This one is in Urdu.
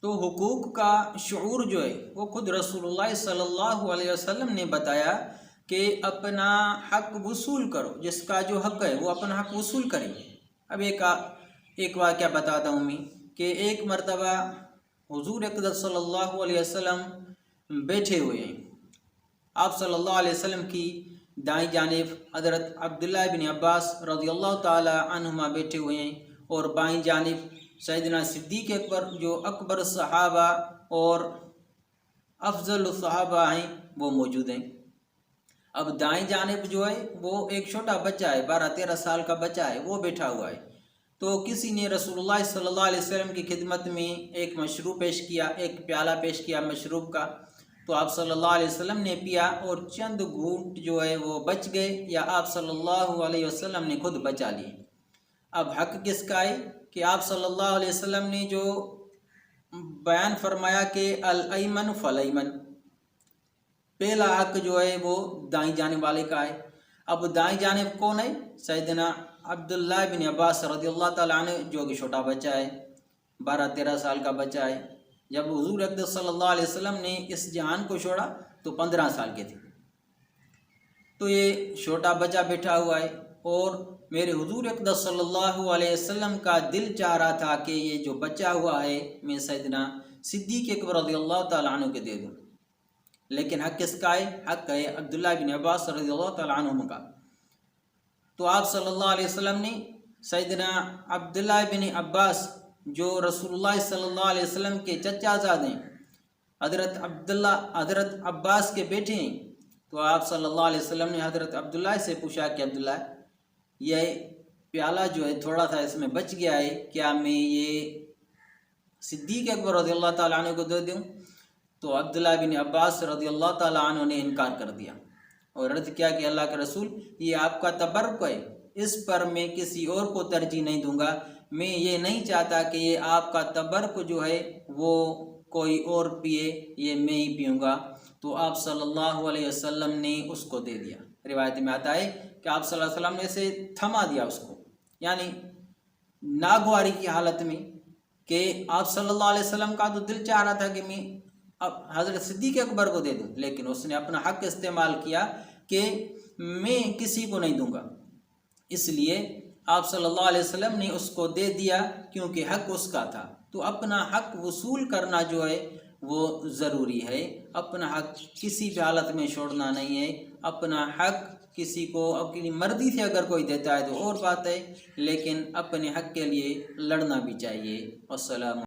تو حقوق کا شعور جو ہے وہ خود رسول اللہ صلی اللہ علیہ وسلم نے بتایا کہ اپنا حق وصول کرو، جس کا جو حق ہے وہ اپنا حق وصول کرے۔ اب ایک واقعہ بتاتا ہوں میں کہ ایک مرتبہ حضور اقدس صلی اللہ علیہ وسلم بیٹھے ہوئے ہیں، آپ صلی اللہ علیہ وسلم کی دائیں جانب حضرت عبداللہ بن عباس رضی اللہ تعالی عنہما بیٹھے ہوئے ہیں، اور بائیں جانب سیدنا صدیق اکبر جو اکبر صحابہ اور افضل الصحابہ ہیں وہ موجود ہیں۔ اب دائیں جانب جو ہے وہ ایک چھوٹا بچہ ہے، 12-13 سال کا بچہ ہے، وہ بیٹھا ہوا ہے۔ تو کسی نے رسول اللہ صلی اللہ علیہ وسلم کی خدمت میں ایک مشروب پیش کیا، ایک پیالہ پیش کیا مشروب کا، تو آپ صلی اللہ علیہ وسلم نے پیا اور چند گھونٹ جو ہے وہ بچ گئے، یا آپ صلی اللہ علیہ وسلم نے خود بچا لیے۔ اب حق کس کا ہے کہ آپ صلی اللہ علیہ وسلم نے جو بیان فرمایا کہ الایمن فالایمن، پہلا حق جو ہے وہ دائیں جانب والے کا ہے۔ اب دائیں جانب کون ہے؟ سیدنا عبداللہ بن عباس رضی اللہ تعالیٰ عنہ، جو کہ چھوٹا بچہ ہے، 12-13 سال کا بچہ ہے۔ جب حضور اقدس صلی اللہ علیہ وسلم نے اس جہان کو چھوڑا تو 15 سال کے تھے۔ تو یہ چھوٹا بچہ بیٹھا ہوا ہے، اور میرے حضور اقدس صلی اللہ علیہ وسلم کا دل چاہ رہا تھا کہ یہ جو بچہ ہوا ہے میں سیدنا صدیق اکبر رضی اللہ تعالیٰ عنہ کے دے دوں، لیکن حق کس کا ہے؟ حق ہے عبداللہ بن عباس رضی اللہ تعالیٰ عنہ کا۔ تو آپ صلی اللہ علیہ وسلم نے سیدنا عبداللہ بن عباس جو رسول اللہ صلی اللہ علیہ وسلم کے چچا زاد ہیں، حضرت عباس کے بیٹے ہیں، تو آپ صلی اللہ علیہ وسلم نے حضرت عبداللہ سے پوچھا کہ عبداللہ، یہ پیالہ جو ہے تھوڑا سا اس میں بچ گیا ہے، کیا میں یہ صدیق اکبر رضی اللہ تعالیٰ عنہ کو دے دوں؟ تو عبداللہ بن عباس رضی اللہ تعالیٰ عنہ نے انکار کر دیا اور رد کیا کہ اللہ کے رسول، یہ آپ کا تبرک ہے، اس پر میں کسی اور کو ترجیح نہیں دوں گا، میں یہ نہیں چاہتا کہ یہ آپ کا تبرک جو ہے وہ کوئی اور پیے، یہ میں ہی پیوں گا۔ تو آپ صلی اللہ علیہ وسلم نے اس کو دے دیا۔ روایت میں آتا ہے کہ آپ صلی اللہ علیہ وسلم نے اسے تھما دیا اس کو، یعنی ناگواری کی حالت میں، کہ آپ صلی اللہ علیہ وسلم کا تو دل چاہ رہا تھا کہ میں حضرت صدیق اکبر کو دے دوں، لیکن اس نے اپنا حق استعمال کیا کہ میں کسی کو نہیں دوں گا، اس لیے آپ صلی اللہ علیہ وسلم نے اس کو دے دیا کیونکہ حق اس کا تھا۔ تو اپنا حق وصول کرنا جو ہے وہ ضروری ہے، اپنا حق کسی بھی حالت میں چھوڑنا نہیں ہے۔ اپنا حق کسی کو اپنی مرضی سے اگر کوئی دیتا ہے تو اور بات ہے، لیکن اپنے حق کے لیے لڑنا بھی چاہیے۔ السلام